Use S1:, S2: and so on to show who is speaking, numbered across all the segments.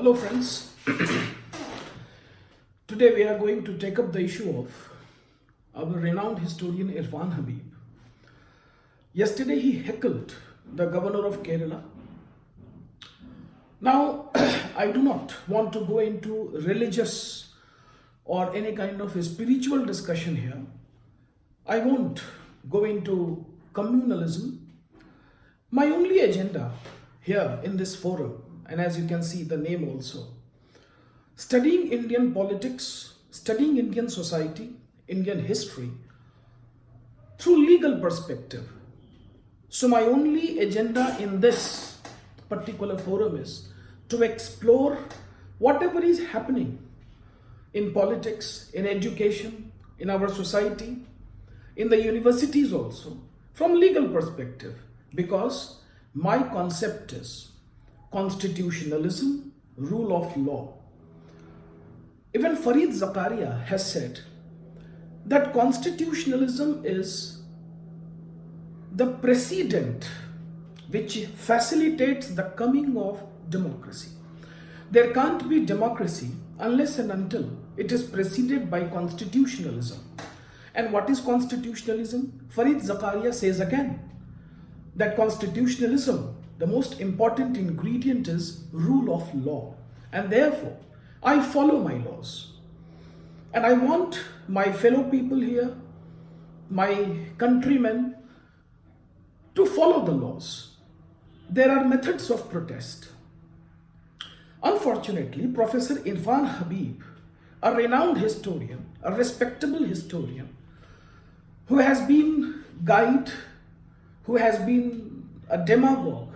S1: Hello friends, today we are going to take up the issue of our renowned historian Irfan Habib. Yesterday he heckled the governor of Kerala. Now I do not want to go into religious or any kind of a spiritual discussion here. I won't go into communalism. My only agenda here in this forum, and as you can see the name also, studying Indian politics, studying Indian society, Indian history through legal perspective. So my only agenda in this particular forum is to explore whatever is happening in politics, in education, in our society, in the universities also, from legal perspective, because my concept is constitutionalism, rule of law. Even Farid Zakaria has said that constitutionalism is the precedent which facilitates the coming of democracy. There can't be democracy unless and until it is preceded by constitutionalism. And what is constitutionalism? Farid Zakaria says again that constitutionalism, the most important ingredient is rule of law. And therefore, I follow my laws. And I want my fellow people here, my countrymen, to follow the laws. There are methods of protest. Unfortunately, Professor Irfan Habib, a renowned historian, a respectable historian, who has been guide, who has been a demagogue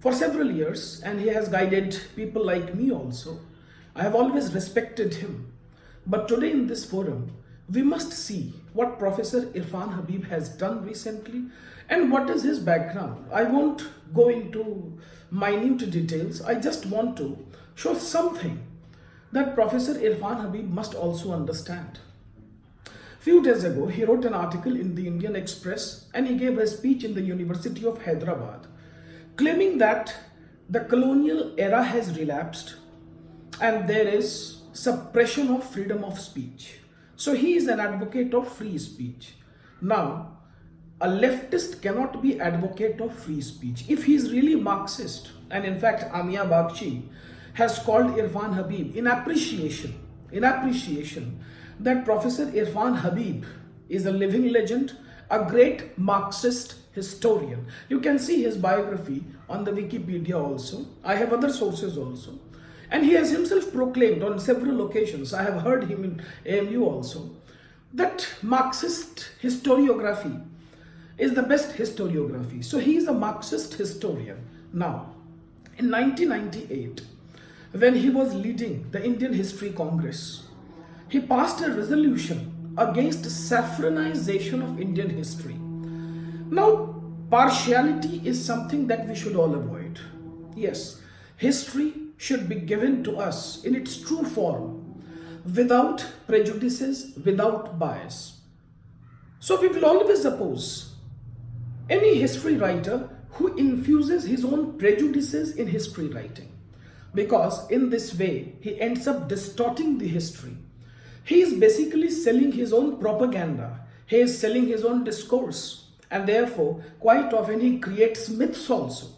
S1: for several years, and he has guided people like me also. I have always respected him. But today in this forum, we must see what Professor Irfan Habib has done recently and what is his background. I won't go into minute details. I just want to show something that Professor Irfan Habib must also understand. Few days ago, he wrote an article in the Indian Express and he gave a speech in the University of Hyderabad, claiming that the colonial era has relapsed and there is suppression of freedom of speech. So he is an advocate of free speech. Now, a leftist cannot be advocate of free speech if he is really Marxist. And in fact, Amia Bagchi has called Irfan Habib in appreciation that Professor Irfan Habib is a living legend, a great Marxist historian. You can see his biography on the Wikipedia also. I have other sources also. And he has himself proclaimed on several occasions, I have heard him in AMU also, that Marxist historiography is the best historiography. So he is a Marxist historian. Now, in 1998, when he was leading the Indian History Congress, he passed a resolution against saffronization of Indian history. Now, partiality is something that we should all avoid. Yes, history should be given to us in its true form, without prejudices, without bias. So we will always oppose any history writer who infuses his own prejudices in history writing, because in this way he ends up distorting the history. He is basically selling his own propaganda. He is selling his own discourse. And therefore, quite often he creates myths also.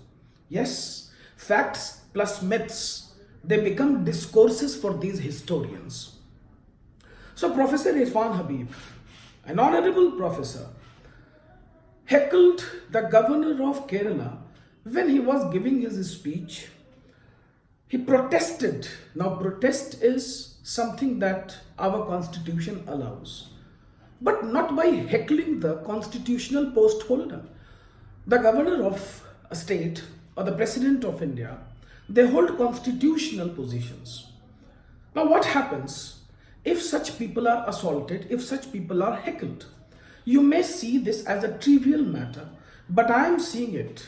S1: Yes, facts plus myths, they become discourses for these historians. So Professor Irfan Habib, an honorable professor, heckled the governor of Kerala when he was giving his speech. He protested. Now protest is something that our constitution allows, but not by heckling the constitutional post holder. The governor of a state or the president of India, they hold constitutional positions. Now what happens if such people are assaulted, if such people are heckled? You may see this as a trivial matter, but I am seeing it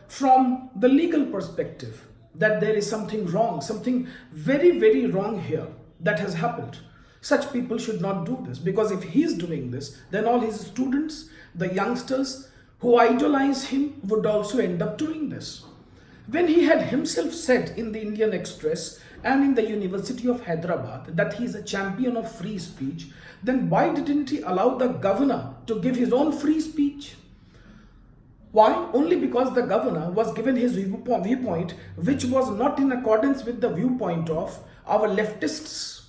S1: from the legal perspective, that there is something wrong, something very, very wrong here that has happened. Such people should not do this, because if he is doing this, then all his students, the youngsters who idolize him, would also end up doing this. When he had himself said in the Indian Express and in the University of Hyderabad that he is a champion of free speech, then why didn't he allow the governor to give his own free speech? Why? Only because the governor was given his viewpoint which was not in accordance with the viewpoint of our leftists.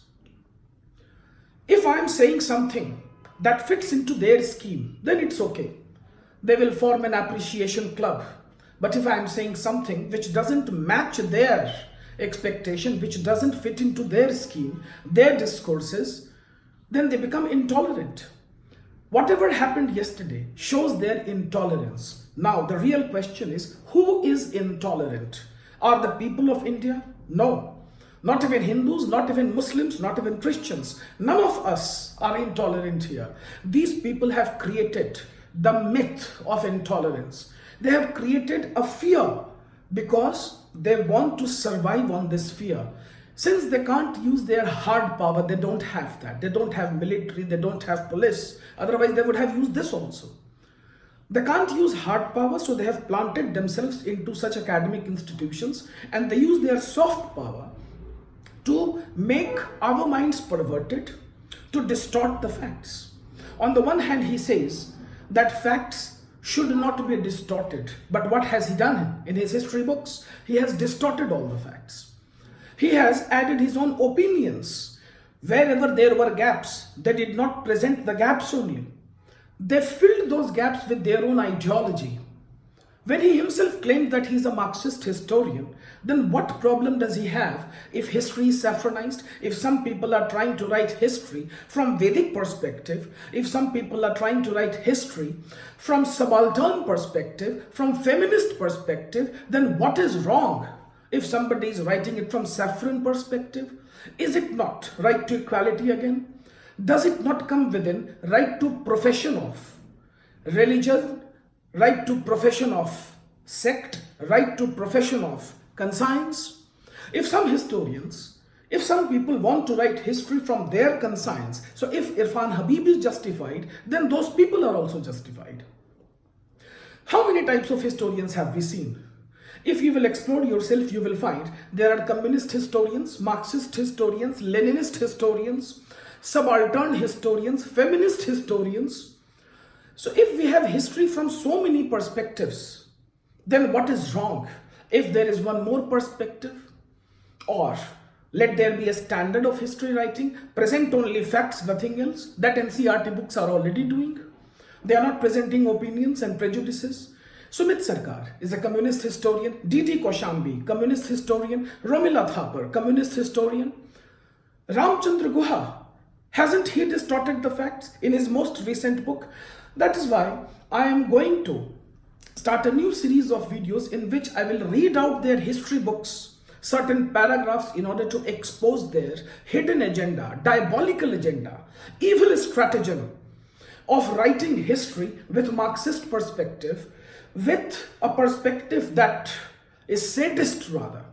S1: If I am saying something that fits into their scheme, then it's okay. They will form an appreciation club. But if I am saying something which doesn't match their expectation, which doesn't fit into their scheme, their discourses, then they become intolerant. Whatever happened yesterday shows their intolerance. Now, the real question is, who is intolerant? Are the people of India? No. Not even Hindus, not even Muslims, not even Christians. None of us are intolerant here. These people have created the myth of intolerance. They have created a fear because they want to survive on this fear. Since they can't use their hard power, they don't have that. They don't have military, they don't have police. Otherwise, they would have used this also. They can't use hard power, so they have planted themselves into such academic institutions and they use their soft power to make our minds perverted, to distort the facts. On the one hand, he says that facts should not be distorted. But what has he done in his history books? He has distorted all the facts. He has added his own opinions. Wherever there were gaps, they did not present the gaps only. They filled those gaps with their own ideology. When he himself claimed that he is a Marxist historian, then what problem does he have if history is saffronized? If some people are trying to write history from Vedic perspective, if some people are trying to write history from subaltern perspective, from feminist perspective, then what is wrong if somebody is writing it from saffron perspective? Is it not right to equality again? Does it not come within right to profession of religion, right to profession of sect, right to profession of conscience? If some historians, if some people want to write history from their conscience, so if Irfan Habib is justified, then those people are also justified. How many types of historians have we seen? If you will explore yourself, you will find there are communist historians, Marxist historians, Leninist historians, subaltern historians, feminist historians. So if we have history from so many perspectives, then what is wrong if there is one more perspective? Or let there be a standard of history writing, present only facts, nothing else. That NCERT books are already doing. They are not presenting opinions and prejudices. Sumit Sarkar is a communist historian. D.D. Kaushambi, communist historian. Romila Thapar, communist historian. Ramchandra Guha, hasn't he distorted the facts in his most recent book? That is why I am going to start a new series of videos in which I will read out their history books, certain paragraphs, in order to expose their hidden agenda, diabolical agenda, evil stratagem of writing history with Marxist perspective, with a perspective that is sadist rather,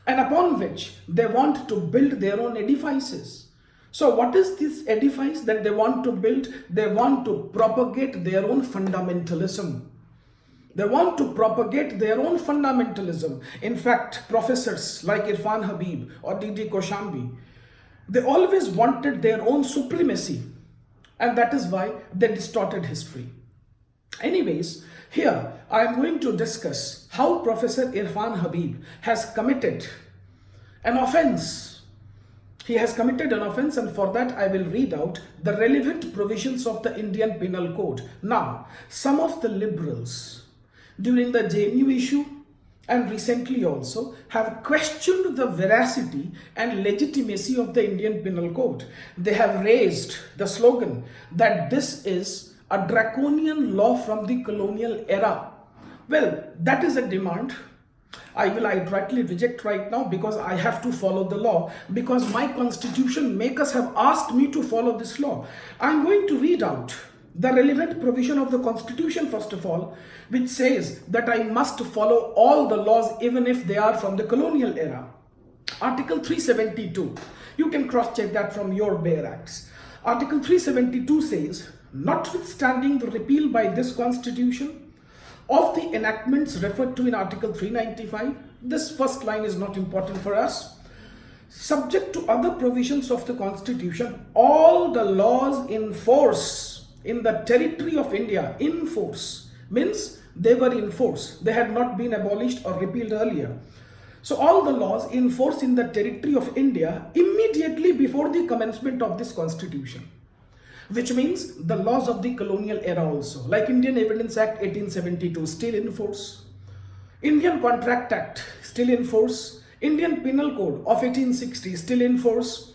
S1: and upon which they want to build their own edifices. So what is this edifice that they want to build? They want to propagate their own fundamentalism. They want to propagate their own fundamentalism. In fact, professors like Irfan Habib or D.D. Kaushambi, they always wanted their own supremacy. And that is why they distorted history. Anyways, here I am going to discuss how Professor Irfan Habib has committed an offense. He has committed an offense, and for that I will read out the relevant provisions of the Indian Penal Code. Now, some of the liberals during the JNU issue and recently also have questioned the veracity and legitimacy of the Indian Penal Code. They have raised the slogan that this is a draconian law from the colonial era. Well, that is a demand I will outrightly reject right now, because I have to follow the law, because my constitution makers have asked me to follow this law. I am going to read out the relevant provision of the constitution first of all, which says that I must follow all the laws even if they are from the colonial era. Article 372, you can cross check that from your bare acts. Article 372 says, notwithstanding the repeal by this constitution of the enactments referred to in Article 395, this first line is not important for us. subject to other provisions of the Constitution, all the laws in force in the territory of India, in force means they were in force, they had not been abolished or repealed earlier. So all the laws in force in the territory of India immediately before the commencement of this Constitution, which means the laws of the colonial era also, like Indian Evidence Act 1872 still in force, Indian Contract Act still in force, Indian Penal Code of 1860 still in force,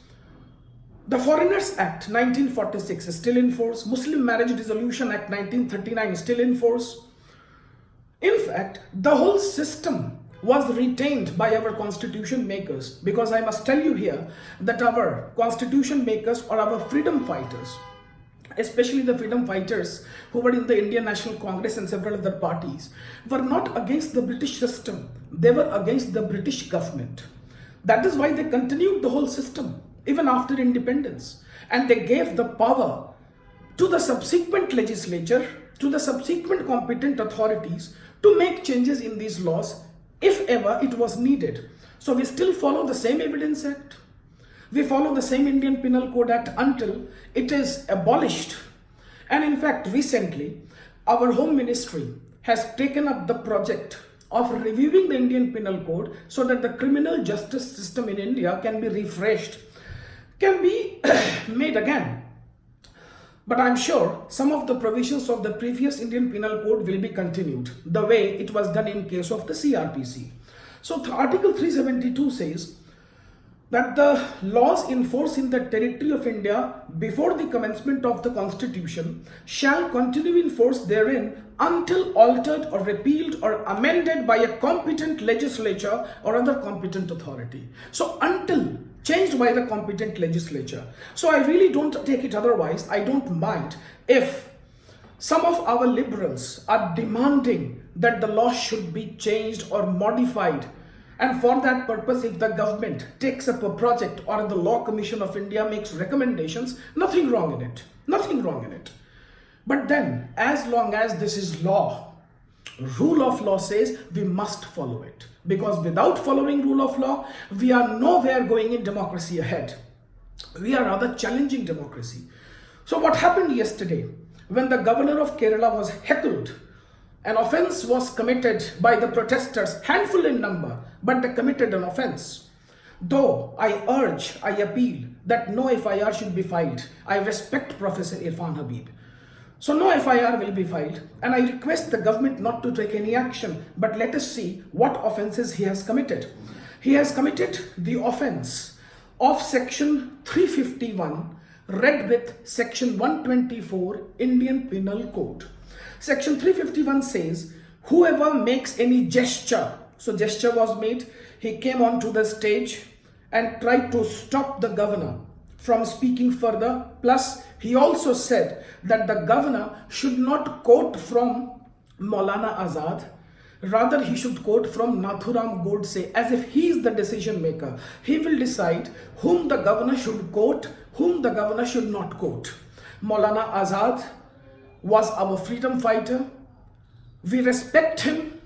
S1: the Foreigners Act 1946 is still in force, Muslim Marriage Dissolution Act 1939 is still in force. In fact, the whole system was retained by our constitution makers, because I must tell you here that our constitution makers or our freedom fighters, especially the freedom fighters who were in the Indian National Congress and several other parties, were not against the British system, they were against the British government. That is why they continued the whole system even after independence, and they gave the power to the subsequent legislature, to the subsequent competent authorities to make changes in these laws if ever it was needed. So we still follow the same Evidence Act, we follow the same Indian Penal Code Act until it is abolished. And in fact, recently our Home Ministry has taken up the project of reviewing the Indian Penal Code so that the criminal justice system in India can be refreshed, can be made again. But I'm sure some of the provisions of the previous Indian Penal Code will be continued the way it was done in case of the CRPC. So Article 372 says that the laws in force in the territory of India before the commencement of the Constitution shall continue in force therein until altered or repealed or amended by a competent legislature or other competent authority. So until changed by the competent legislature. So I really don't take it otherwise. I don't mind if some of our liberals are demanding that the law should be changed or modified, and for that purpose if the government takes up a project or the Law Commission of India makes recommendations, nothing wrong in it, nothing wrong in it. But then as long as this is law, rule of law says we must follow it, because without following rule of law we are nowhere going in democracy ahead. We are rather challenging democracy. So what happened yesterday when the governor of Kerala was heckled? An offense was committed by the protesters, handful in number, but they committed an offense. Though I appeal that no FIR should be filed. I respect Professor Irfan Habib. So no FIR will be filed, and I request the government not to take any action, but let us see what offences he has committed. He has committed the offence of section 351 read with section 124 Indian Penal Code. Section 351 says, whoever makes any gesture, so gesture was made, he came onto the stage and tried to stop the governor from speaking further, plus he also said that the governor should not quote from Maulana Azad, rather he should quote from Nathuram Godse, as if he is the decision maker. He will decide whom the governor should quote, whom the governor should not quote. Maulana Azad was our freedom fighter. We respect him.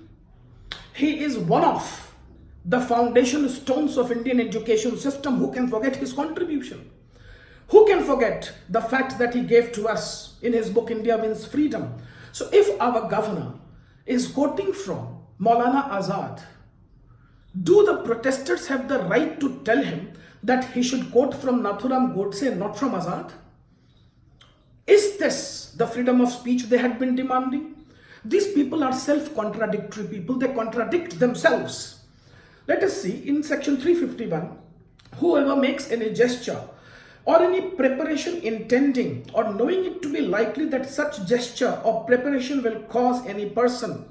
S1: He is one of the foundation stones of Indian education system. Who can forget his contribution? Who can forget the fact that he gave to us in his book India Means Freedom? So if our governor is quoting from Maulana Azad, do the protesters have the right to tell him that he should quote from Nathuram Godse and not from Azad? Is this the freedom of speech they had been demanding? These people are self-contradictory people. They contradict themselves. Let us see in section 351, whoever makes any gesture or any preparation intending or knowing it to be likely that such gesture or preparation will cause any person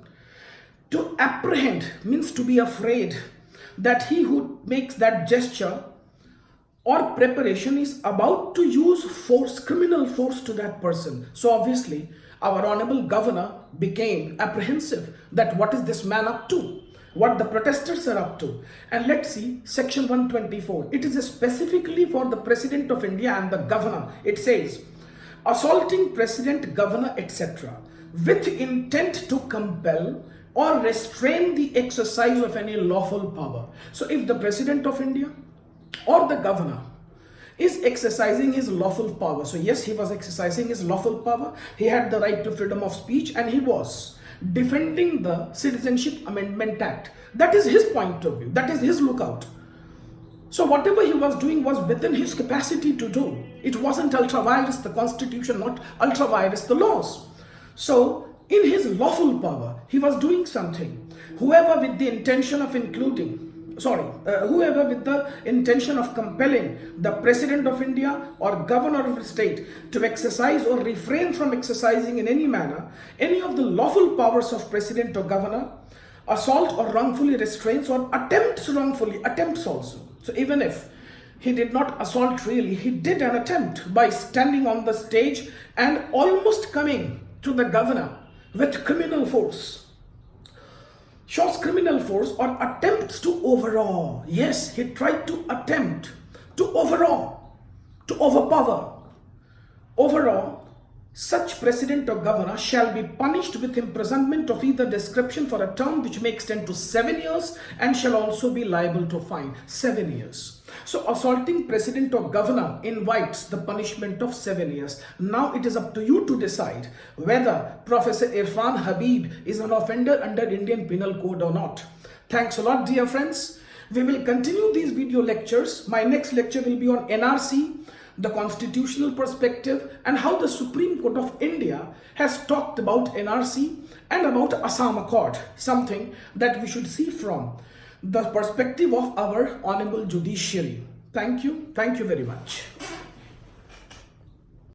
S1: to apprehend, means to be afraid, that he who makes that gesture or preparation is about to use force, criminal force to that person. So obviously our honorable governor became apprehensive that what is this man up to, what the protesters are up to. And let's see section 124. It is specifically for the President of India and the governor. It says, assaulting president, governor, etc. with intent to compel or restrain the exercise of any lawful power. So if the President of India or the governor is exercising his lawful power. So yes, he was exercising his lawful power. He had the right to freedom of speech, and he was defending the Citizenship Amendment Act. That is his point of view. That is his lookout. So whatever he was doing was within his capacity to do. It wasn't ultra vires the constitution, not ultra vires the laws. So in his lawful power, he was doing something. Whoever with the intention of whoever with the intention of compelling the President of India or Governor of a state to exercise or refrain from exercising in any manner any of the lawful powers of President or Governor, assault or wrongfully restrains or attempts also. So even if he did not assault really, he did an attempt by standing on the stage and almost coming to the governor with criminal force. Shows criminal force or attempts to overawe. Yes, he tried to attempt to overawe, to overpower. Overawe, such president or governor shall be punished with imprisonment of either description for a term which may extend to 7 years and shall also be liable to fine. 7 years. So assaulting president or governor invites the punishment of 7 years. Now it is up to you to decide whether Professor Irfan Habib is an offender under Indian Penal Code or not. Thanks a lot, dear friends. We will continue these video lectures. My next lecture will be on NRC, the constitutional perspective, and how the Supreme Court of India has talked about NRC and about Assam Accord, something that we should see from the perspective of our honorable judiciary. Thank you very much.